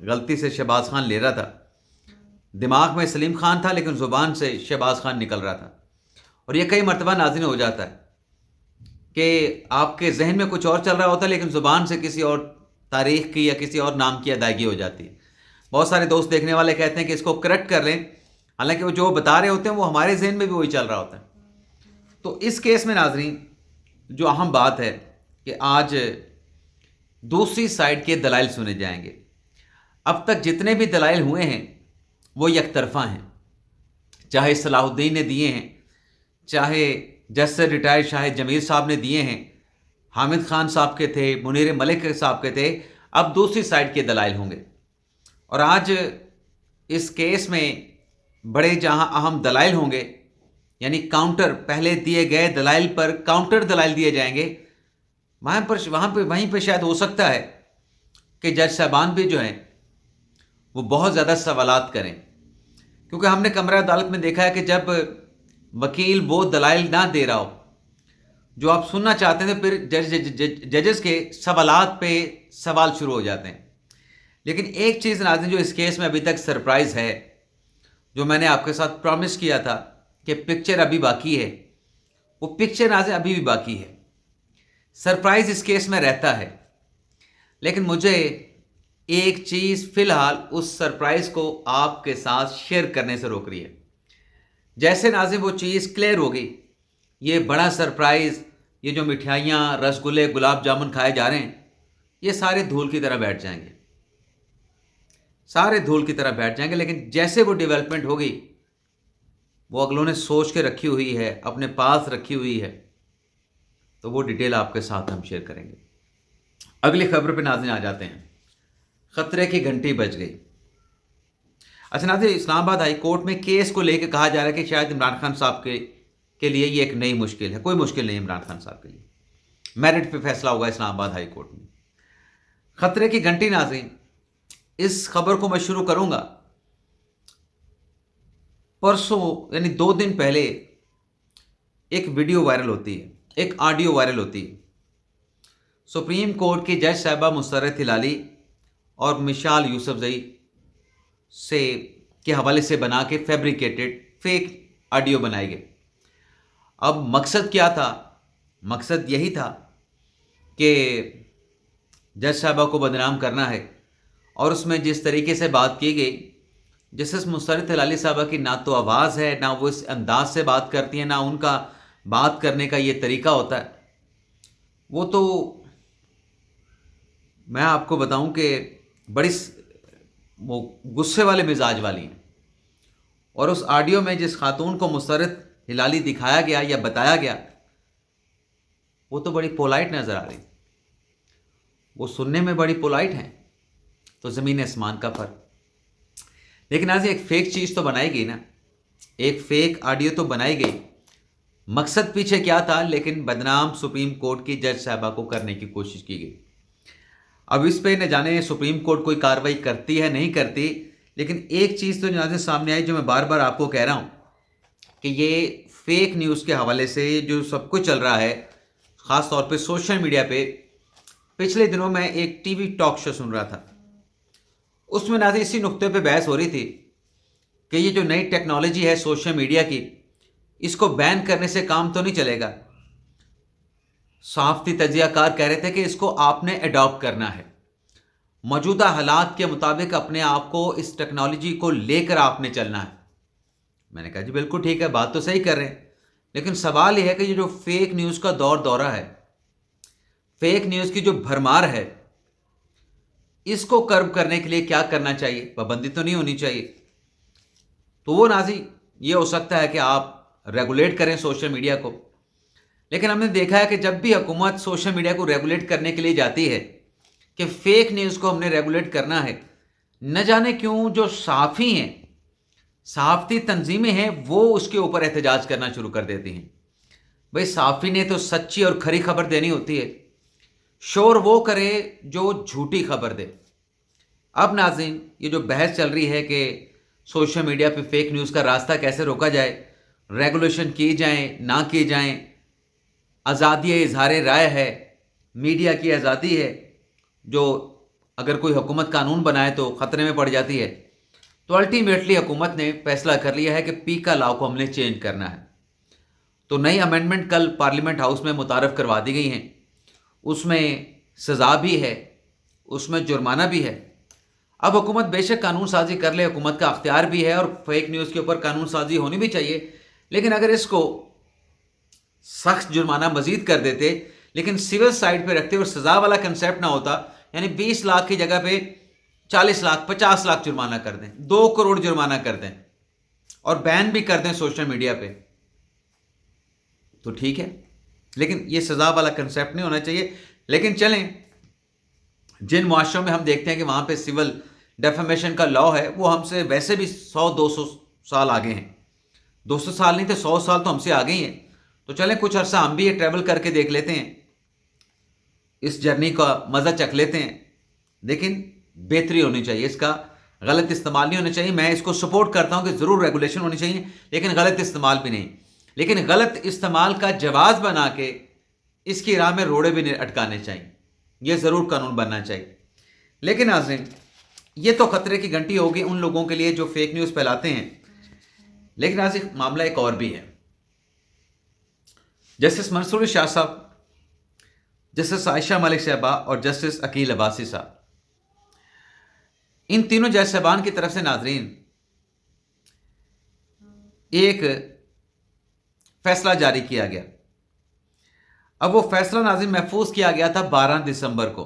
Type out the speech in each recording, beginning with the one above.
غلطی سے شہباز خان لے رہا تھا. دماغ میں سلیم خان تھا لیکن زبان سے شہباز خان نکل رہا تھا. اور یہ کئی مرتبہ ناظرین ہو جاتا ہے کہ آپ کے ذہن میں کچھ اور چل رہا ہوتا ہے لیکن زبان سے کسی اور تاریخ کی یا کسی اور نام کی ادائیگی ہو جاتی ہے. بہت سارے دوست دیکھنے والے کہتے ہیں کہ اس کو کریکٹ کر لیں، حالانکہ وہ جو بتا رہے ہوتے ہیں وہ ہمارے ذہن میں بھی وہی چل رہا ہوتا ہے. تو اس کیس میں ناظرین جو اہم بات ہے کہ آج دوسری سائڈ کے دلائل سنے جائیں گے. اب تک جتنے بھی دلائل ہوئے ہیں وہ یک طرفہ ہیں، چاہے صلاح الدین نے دیے ہیں، چاہے جج سے ریٹائر شاہد جمیل صاحب نے دیے ہیں، حامد خان صاحب کے تھے، منیر ملک صاحب کے تھے. اب دوسری سائڈ کے دلائل ہوں گے. اور آج اس کیس میں بڑے جہاں اہم دلائل ہوں گے، یعنی کاؤنٹر، پہلے دیے گئے دلائل پر کاؤنٹر دلائل دیے جائیں گے. وہیں پہ شاید ہو سکتا ہے کہ جج صاحبان بھی جو ہیں وہ بہت زیادہ سوالات کریں، کیونکہ ہم نے کمرہ عدالت میں دیکھا ہے کہ جب وکیل وہ دلائل نہ دے رہا ہو جو آپ سننا چاہتے ہیں، پھر ججز کے سوالات پہ سوال شروع ہو جاتے ہیں. لیکن ایک چیز ناظرین جو اس کیس میں ابھی تک سرپرائز ہے، جو میں نے آپ کے ساتھ پرومس کیا تھا کہ پکچر ابھی باقی ہے، وہ پکچر ناظرین ابھی بھی باقی ہے. سرپرائز اس کیس میں رہتا ہے، لیکن مجھے ایک چیز فی الحال اس سرپرائز کو آپ کے ساتھ شیئر کرنے سے روک رہی ہے. جیسے ناظرین وہ چیز کلیئر ہوگی، یہ بڑا سرپرائز، یہ جو مٹھائیاں، رسگلے، گلاب جامن کھائے جا رہے ہیں، یہ سارے دھول کی طرح بیٹھ جائیں گے، سارے دھول کی طرح بیٹھ جائیں گے. لیکن جیسے وہ ڈیولپمنٹ ہوگی، وہ اگلوں نے سوچ کے رکھی ہوئی ہے، اپنے پاس رکھی ہوئی ہے، تو وہ ڈیٹیل آپ کے ساتھ ہم شیئر کریں گے. اگلی خبر پہ ناظرین آ جاتے ہیں. خطرے کی گھنٹی بج گئی. اچھا ناظرین، اسلام آباد ہائی کورٹ میں کیس کو لے کے کہا جا رہا ہے کہ شاید عمران خان صاحب کے لیے یہ ایک نئی مشکل ہے. کوئی مشکل نہیں عمران خان صاحب کے لیے، میرٹ پہ فیصلہ ہوگا اسلام آباد ہائی کورٹ میں. خطرے کی گھنٹی ناظرین، اس خبر کو میں شروع کروں گا. پرسوں یعنی 2 دن پہلے ایک ویڈیو وائرل ہوتی ہے، ایک آڈیو وائرل ہوتی ہے. سپریم کورٹ کی جج صاحبہ مسرت ہلالی اور مشال یوسفزئی سے کے حوالے سے بنا کے فیبریکیٹڈ فیک آڈیو بنائے گئے. اب مقصد کیا تھا؟ مقصد یہی تھا کہ جج صاحبہ کو بدنام کرنا ہے. اور اس میں جس طریقے سے بات کی گئی، جسٹس مسرت ہلالی صاحبہ کی نہ تو آواز ہے، نہ وہ اس انداز سے بات کرتی ہیں، نہ ان کا بات کرنے کا یہ طریقہ ہوتا ہے. وہ تو میں آپ کو بتاؤں کہ بڑی وہ غصے والے مزاج والی ہیں. اور اس آڈیو میں جس خاتون کو مسرت ہلالی دکھایا گیا یا بتایا گیا، وہ تو بڑی پولائٹ نظر آ رہی، وہ سننے میں بڑی پولائٹ ہیں. تو زمین آسمان کا فرق. لیکن آج ایک فیک چیز تو بنائی گئی نا، ایک فیک آڈیو تو بنائی گئی. مقصد پیچھے کیا تھا؟ لیکن بدنام سپریم کورٹ کی جج صاحبہ کو کرنے کی کوشش کی گئی. اب اس پہ نہ جانے سپریم کورٹ کوئی کارروائی کرتی ہے نہیں کرتی، لیکن ایک چیز تو جنازے سامنے آئی جو میں بار بار آپ کو کہہ رہا ہوں کہ یہ فیک نیوز کے حوالے سے جو سب کچھ چل رہا ہے، خاص طور پہ سوشل میڈیا پہ. پچھلے دنوں میں ایک ٹی وی ٹاک شو سن رہا تھا، اس میں ناظرین اسی نقطے پہ بحث ہو رہی تھی کہ یہ جو نئی ٹیکنالوجی ہے سوشل میڈیا کی، اس کو بین کرنے سے کام تو نہیں چلے گا. صحافتی تجزیہ کار کہہ رہے تھے کہ اس کو آپ نے اڈاپٹ کرنا ہے، موجودہ حالات کے مطابق اپنے آپ کو اس ٹیکنالوجی کو لے کر آپ نے چلنا ہے. میں نے کہا جی بالکل ٹھیک ہے، بات تو صحیح کر رہے ہیں، لیکن سوال یہ ہے کہ یہ جو فیک نیوز کا دورہ ہے، فیک نیوز کی جو بھرمار ہے، اس کو کرب کرنے کے لیے کیا کرنا چاہیے؟ پابندی تو نہیں ہونی چاہیے. تو وہ ناظرین یہ ہو سکتا ہے کہ آپ ریگولیٹ کریں سوشل میڈیا کو. لیکن ہم نے دیکھا ہے کہ جب بھی حکومت سوشل میڈیا کو ریگولیٹ کرنے کے لیے جاتی ہے کہ فیک نیوز کو ہم نے ریگولیٹ کرنا ہے، نہ جانے کیوں جو صحافی ہیں، صحافتی تنظیمیں ہیں، وہ اس کے اوپر احتجاج کرنا شروع کر دیتی ہیں. بھئی صحافی نے تو سچی اور کھری خبر دینی ہوتی ہے، شور وہ کرے جو جھوٹی خبر دے. اب ناظرین یہ جو بحث چل رہی ہے کہ سوشل میڈیا پہ فیک نیوز کا راستہ کیسے روکا جائے، ریگولیشن کی جائیں نہ کی جائیں، آزادی اظہار رائے ہے، میڈیا کی آزادی ہے، جو اگر کوئی حکومت قانون بنائے تو خطرے میں پڑ جاتی ہے. تو الٹیمیٹلی حکومت نے فیصلہ کر لیا ہے کہ پیکا لاء کو ہم نے چینج کرنا ہے. تو نئی امینڈمنٹ کل پارلیمنٹ ہاؤس میں متعارف کروا دی گئی ہیں. اس میں سزا بھی ہے, اس میں جرمانہ بھی ہے. اب حکومت بے شک قانون سازی کر لے, حکومت کا اختیار بھی ہے اور فیک نیوز کے اوپر قانون سازی ہونی بھی چاہیے, لیکن اگر اس کو سخت جرمانہ مزید کر دیتے لیکن سول سائڈ پہ رکھتے اور سزا والا کنسیپٹ نہ ہوتا, یعنی 20 لاکھ کی جگہ پہ 40 لاکھ 50 لاکھ جرمانہ کر دیں, 2 کروڑ جرمانہ کر دیں اور بین بھی کر دیں سوشل میڈیا پہ, تو ٹھیک ہے. لیکن یہ سزا والا کنسیپٹ نہیں ہونا چاہیے. لیکن چلیں, جن معاشروں میں ہم دیکھتے ہیں کہ وہاں پہ سول ڈیفیمیشن کا لاء ہے, وہ ہم سے ویسے بھی 100-200 سال آگے ہیں. 200 سال نہیں تو 100 سال تو ہم سے آگے ہی ہیں. تو چلیں کچھ عرصہ ہم بھی یہ ٹریول کر کے دیکھ لیتے ہیں, اس جرنی کا مزہ چکھ لیتے ہیں. لیکن بہتری ہونی چاہیے, اس کا غلط استعمال نہیں ہونا چاہیے. میں اس کو سپورٹ کرتا ہوں کہ ضرور ریگولیشن ہونی چاہیے, لیکن غلط استعمال بھی نہیں. لیکن غلط استعمال کا جواز بنا کے اس کی راہ میں روڑے بھی نہیں اٹکانے چاہیے. یہ ضرور قانون بننا چاہیے. لیکن ناظرین, یہ تو خطرے کی گھنٹی ہوگی ان لوگوں کے لیے جو فیک نیوز پھیلاتے ہیں. لیکن ناظرین, معاملہ ایک اور بھی ہے. جسٹس منصور علی شاہ صاحب, جسٹس عائشہ ملک صاحبہ اور جسٹس عقیل عباسی صاحب, ان تینوں جج صاحبان کی طرف سے ناظرین ایک فیصلہ جاری کیا گیا. اب وہ فیصلہ ناظرین محفوظ کیا گیا تھا 12 دسمبر کو,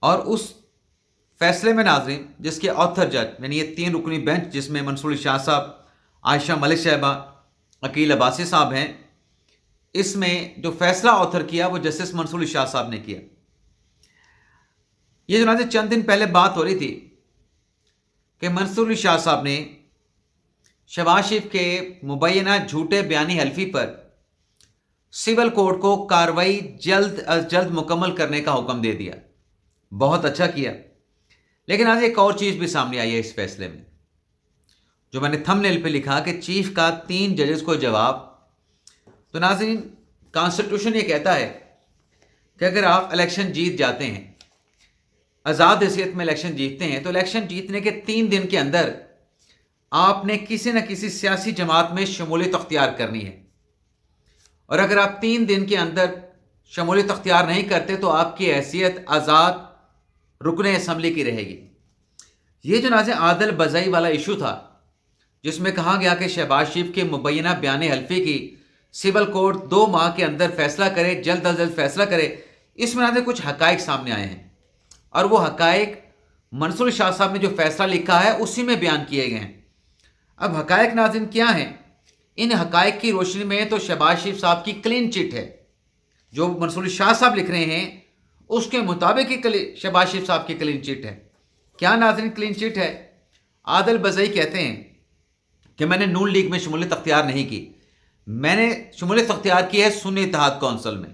اور اس فیصلے میں ناظرین جس کے آتھر جج, یعنی یہ 3 رکنی بینچ جس میں منصور علی شاہ صاحب, عائشہ ملک صاحبہ, عقیل عباسی صاحب ہیں, اس میں جو فیصلہ آتھر کیا وہ جسٹس منصور علی شاہ صاحب نے کیا. یہ جو ناظرین چند دن پہلے بات ہو رہی تھی کہ منصور علی شاہ صاحب نے شہباز شریف کے مبینہ جھوٹے بیانی حلفی پر سول کوڈ کو کارروائی جلد از جلد مکمل کرنے کا حکم دے دیا. بہت اچھا کیا. لیکن آج ایک اور چیز بھی سامنے آئی ہے اس فیصلے میں, جو میں نے تھم نیل پہ لکھا کہ چیف کا 3 ججز کو جواب. تو ناظرین, کانسٹیٹیوشن یہ کہتا ہے کہ اگر آپ الیکشن جیت جاتے ہیں, آزاد حیثیت میں الیکشن جیتتے ہیں, تو الیکشن جیتنے کے 3 دن کے اندر آپ نے کسی نہ کسی سیاسی جماعت میں شمولیت اختیار کرنی ہے. اور اگر آپ 3 دن کے اندر شمولیت اختیار نہیں کرتے تو آپ کی حیثیت آزاد رکن اسمبلی کی رہے گی. یہ جو ناظرین عادل بزئی والا ایشو تھا, جس میں کہا گیا کہ شہباز شریف کے مبینہ بیان حلفی کی سول کوڈ 2 ماہ کے اندر فیصلہ کرے, جلد از جلد فیصلہ کرے, اس میں ناظرین کچھ حقائق سامنے آئے ہیں, اور وہ حقائق منصور شاہ صاحب نے جو فیصلہ لکھا ہے اسی میں بیان کیے گئے ہیں. اب حقائق ناظرین کیا ہیں؟ ان حقائق کی روشنی میں تو شہباز شریف صاحب کی کلین چٹ ہے, جو منصور شاہ صاحب لکھ رہے ہیں اس کے مطابق ہی شہباز شریف صاحب کی کلین چٹ ہے. کیا ناظرین کلین چٹ ہے؟ عادل بزئی کہتے ہیں کہ میں نے نون لیگ میں شمولیت اختیار نہیں کی, میں نے شمولیت اختیار کی ہے سنی اتحاد کونسل میں.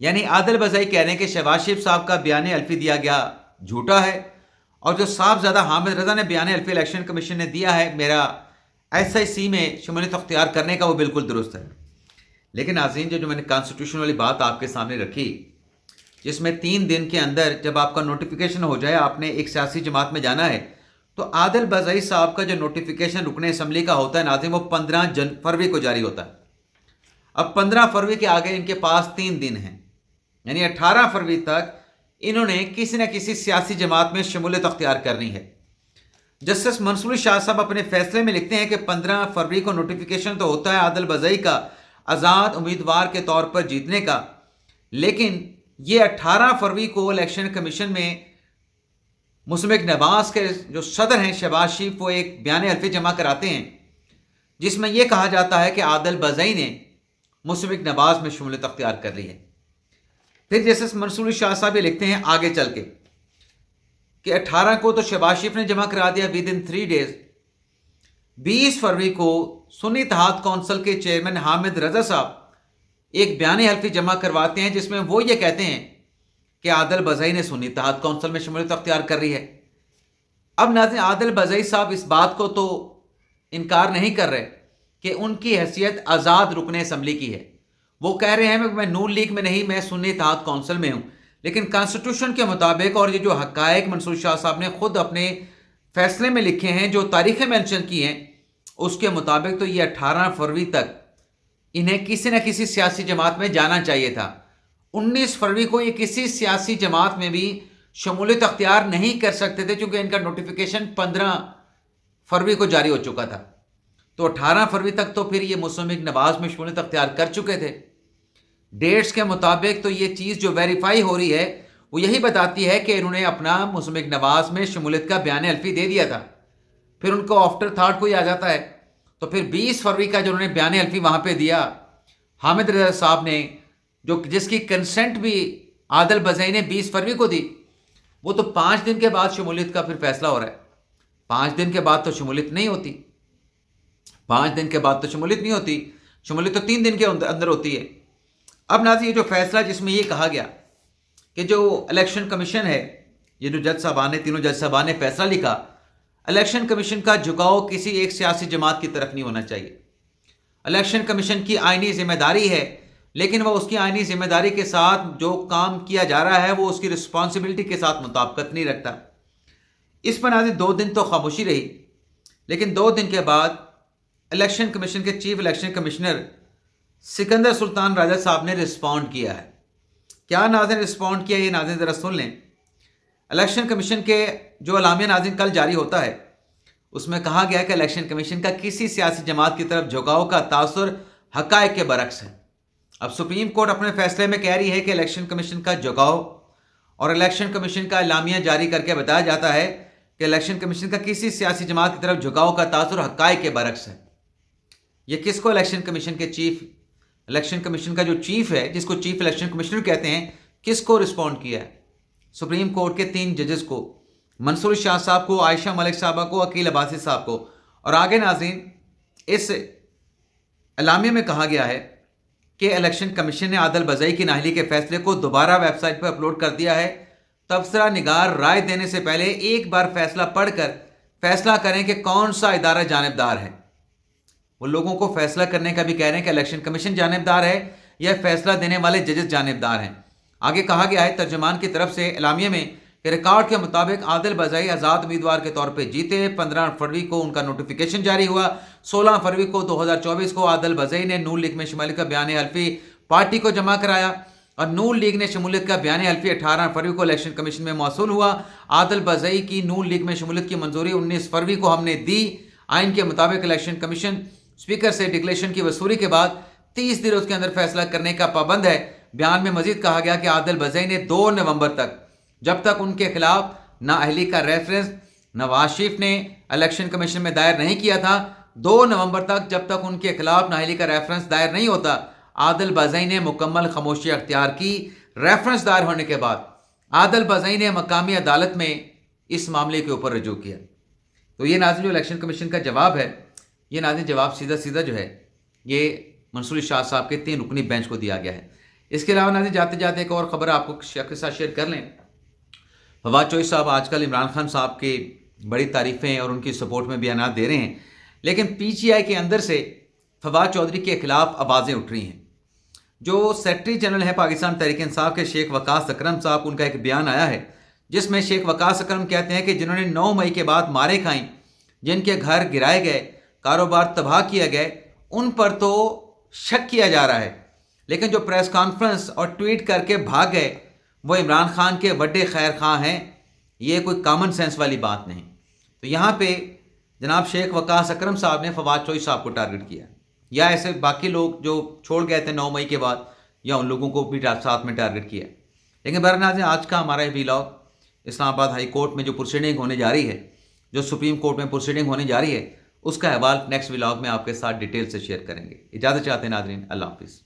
یعنی عادل بزئی کہہ رہے ہیں کہ شہباز شریف صاحب کا بیان حلفی دیا گیا جھوٹا ہے, اور جو صاحبزادہ حامد رضا نے بیان حلفی الیکشن کمیشن نے دیا ہے میرا SIC میں شمولیت اختیار کرنے کا, وہ بالکل درست ہے. لیکن ناظرین, جو میں نے کانسٹیٹیوشن والی بات آپ کے سامنے رکھی, جس میں 3 دن کے اندر جب آپ کا نوٹیفیکیشن ہو جائے, آپ نے ایک سیاسی جماعت میں جانا ہے, تو عادل بزئی صاحب کا جو نوٹیفیکیشن رکن اسمبلی کا ہوتا ہے ناظرین, وہ 15 فروری کو جاری ہوتا ہے. اب 15 فروری کے آگے ان کے پاس 3 دن ہیں, یعنی 18 فروری تک انہوں نے کسی نہ کسی سیاسی جماعت میں شمولیت اختیار کرنی ہے. جسٹس منصور شاہ صاحب اپنے فیصلے میں لکھتے ہیں کہ 15 فروری کو نوٹیفیکیشن تو ہوتا ہے عادل بزئی کا آزاد امیدوار کے طور پر جیتنے کا, لیکن یہ 18 فروری کو الیکشن کمیشن میں مسمک نواز کے جو صدر ہیں شہباز شریف, وہ ایک بیان حلفی جمع کراتے ہیں جس میں یہ کہا جاتا ہے کہ عادل بزئی نے مسمک نواز میں شمولیت اختیار کر لی ہے. پھر جسٹس منصور شاہ صاحب یہ لکھتے ہیں آگے چل کے کہ 18 کو تو شہباز شریف نے جمع کرا دیا ود ان 3 days. 20 فروری کو سنی اتحاد کونسل کے چیئرمین حامد رضا صاحب ایک بیان حلفی جمع کرواتے ہیں جس میں وہ یہ کہتے ہیں کہ عادل بزئی نے سنی اتحاد کونسل میں شمولیت اختیار کر رہی ہے. اب ناظرین, عادل بزئی صاحب اس بات کو تو انکار نہیں کر رہے کہ ان کی حیثیت آزاد رکن اسمبلی کی ہے. وہ کہہ رہے ہیں کہ میں نون لیگ میں نہیں, میں سنی اتحاد کونسل میں ہوں, لیکن کانسٹیٹیوشن کے مطابق اور یہ جو حقائق منصور شاہ صاحب نے خود اپنے فیصلے میں لکھے ہیں، جو تاریخیں مینشن کی ہیں، اس کے مطابق تو یہ 18 فروری تک انہیں کسی نہ کسی سیاسی جماعت میں جانا چاہیے تھا۔ 19 فروری کو یہ کسی سیاسی جماعت میں بھی شمولیت اختیار نہیں کر سکتے تھے، چونکہ ان کا نوٹیفیکیشن 15 فروری کو جاری ہو چکا تھا۔ تو 18 فروری تک تو پھر یہ مسلم لیگ نواز میں شمولیت اختیار کر چکے تھے۔ ڈیٹس کے مطابق تو یہ چیز جو ویریفائی ہو رہی ہے وہ یہی بتاتی ہے کہ انہوں نے اپنا مسلم لیگ نواز میں شمولیت کا بیان حلفی دے دیا تھا۔ پھر ان کو آفٹر تھاٹ کوئی آ جاتا ہے، تو پھر 20 فروری کا جو انہوں نے بیان حلفی وہاں پہ دیا حامد رضا صاحب نے، جس کی کنسنٹ بھی عادل بزئی نے 20 فروری کو دی، وہ تو 5 دن کے بعد شمولیت کا پھر فیصلہ ہو رہا ہے۔ 5 دن کے بعد تو شمولیت نہیں ہوتی، 5 دن کے بعد تو شمولیت نہیں ہوتی، شمولیت تو 3 دن کے اندر ہوتی ہے۔ اب ناظرین، یہ جو فیصلہ جس میں یہ کہا گیا کہ جو الیکشن کمیشن ہے، یہ جو جج صاحبان نے، تینوں جج صاحبان نے فیصلہ لکھا، الیکشن کمیشن کا جھکاؤ کسی ایک سیاسی جماعت کی طرف نہیں ہونا چاہیے۔ الیکشن کمیشن کی آئینی ذمہ داری ہے، لیکن وہ اس کی آئینی ذمہ داری کے ساتھ جو کام کیا جا رہا ہے وہ اس کی رسپانسبلٹی کے ساتھ مطابقت نہیں رکھتا۔ اس پر ناظرین 2 دن تو خاموشی رہی، لیکن 2 دن کے بعد الیکشن کمیشن کے چیف الیکشن کمشنر سکندر سلطان راجہ صاحب نے رسپونڈ کیا ہے۔ کیا ناظرین رسپونڈ کیا، یہ ناظرین ذرا سن لیں۔ الیکشن کمیشن کے جو اعلامیہ ناظرین کل جاری ہوتا ہے، اس میں کہا گیا کہ الیکشن کمیشن کا کسی سیاسی جماعت کی طرف جھکاؤ کا تاثر حقائق کے برعکس ہے۔ اب سپریم کورٹ اپنے فیصلے میں کہہ رہی ہے کہ الیکشن کمیشن کا جھکاؤ، اور الیکشن کمیشن کا اعلامیہ جاری کر کے بتایا جاتا ہے کہ الیکشن کمیشن کا کسی سیاسی جماعت کی طرف جھکاؤ کا تاثر حقائق کے برعکس ہے۔ یہ کس کو الیکشن کمیشن کے چیف، الیکشن کمیشن کا جو چیف ہے، جس کو چیف الیکشن کمشنر کہتے ہیں، کس کو رسپونڈ کیا ہے؟ سپریم کورٹ کے 3 ججز کو، منصور شاہ صاحب کو، عائشہ ملک صاحبہ کو، عقیل عباسی صاحب کو۔ اور آگے ناظرین اس اعلامیہ میں کہا گیا ہے کہ الیکشن کمیشن نے عادل بزئی کی نااہلی کے فیصلے کو دوبارہ ویب سائٹ پر اپلوڈ کر دیا ہے۔ تبصرہ نگار رائے دینے سے پہلے ایک بار فیصلہ پڑھ کر فیصلہ کریں کہ کون سا ادارہ جانبدار ہے۔ وہ لوگوں کو فیصلہ کرنے کا بھی کہہ رہے ہیں کہ الیکشن کمیشن جانبدار ہے یا فیصلہ دینے والے ججز جانبدار ہیں۔ آگے کہا گیا ہے ترجمان کی طرف سے اعلامیہ میں کہ ریکارڈ کے مطابق عادل بزئی آزاد امیدوار کے طور پہ جیتے۔ 15 فروری کو ان کا نوٹیفیکیشن جاری ہوا۔ 16 فروری کو 2024 کو عادل بزئی نے نون لیگ میں شمولیت کا بیان حلفی پارٹی کو جمع کرایا، اور نون لیگ نے شمولیت کا بیان حلفی 18 فروری کو الیکشن کمیشن میں موصول ہوا۔ عادل بزئی کی نون لیگ میں شمولیت کی منظوری 19 فروری کو ہم نے دی۔ آئین کے مطابق الیکشن کمیشن اسپیکر سے ڈکلیریشن کی وصولی کے بعد 30 دن اس کے اندر فیصلہ کرنے کا پابند ہے۔ بیان میں مزید کہا گیا کہ عادل بزئی نے 2 نومبر تک، جب تک ان کے خلاف نااہلی کا ریفرنس نواز شریف نے الیکشن کمیشن میں دائر نہیں کیا تھا، 2 نومبر تک جب تک ان کے خلاف نااہلی کا ریفرنس دائر نہیں ہوتا، عادل بزئی نے مکمل خاموشی اختیار کی۔ ریفرنس دائر ہونے کے بعد عادل بزئی نے مقامی عدالت میں اس معاملے کے اوپر رجوع کیا۔ تو یہ ناظرین جو الیکشن کمیشن کا جواب ہے، یہ ناظرین جواب سیدھا سیدھا جو ہے یہ منصور شاہ صاحب کے 3 رکنی بینچ کو دیا گیا ہے۔ اس کے علاوہ ناظرین جاتے جاتے ایک اور خبر آپ کو کے ساتھ شیئر کر لیں۔ فواد چوہدری صاحب آج کل عمران خان صاحب کی بڑی تعریفیں اور ان کی سپورٹ میں بیانات دے رہے ہیں، لیکن پی ٹی آئی کے اندر سے فواد چوہدری کے خلاف آوازیں اٹھ رہی ہیں۔ جو سیکرٹری جنرل ہے پاکستان تحریک انصاف کے شیخ وقاص اکرم صاحب، ان کا ایک بیان آیا ہے جس میں شیخ وقاص اکرم کہتے ہیں کہ جنہوں نے 9 مئی کے بعد مارے کھائیں، جن کے گھر گرائے گئے، کاروبار تباہ کیا گئے، ان پر تو شک کیا جا رہا ہے، لیکن جو پریس کانفرنس اور ٹویٹ کر کے بھاگ گئے وہ عمران خان کے بڑے خیر خواہ ہیں، یہ کوئی کامن سینس والی بات نہیں۔ تو یہاں پہ جناب شیخ وقاص اکرم صاحب نے فواد چوہدری صاحب کو ٹارگٹ کیا، یا ایسے باقی لوگ جو چھوڑ گئے تھے 9 مئی کے بعد، یا ان لوگوں کو بھی ساتھ میں ٹارگٹ کیا۔ لیکن بہرحال ناظرین آج کا ہمارا یہ ولاگ اسلام آباد ہائی کورٹ میں جو پروسیڈنگ ہونے جا رہی ہے، جو سپریم کورٹ میں پروسیڈنگ ہونے جا رہی ہے، اس کا احوال نیکسٹ ولاگ میں آپ کے ساتھ ڈیٹیل سے شیئر کریں گے۔ اجازت چاہتے ہیں ناظرین، اللہ حافظ۔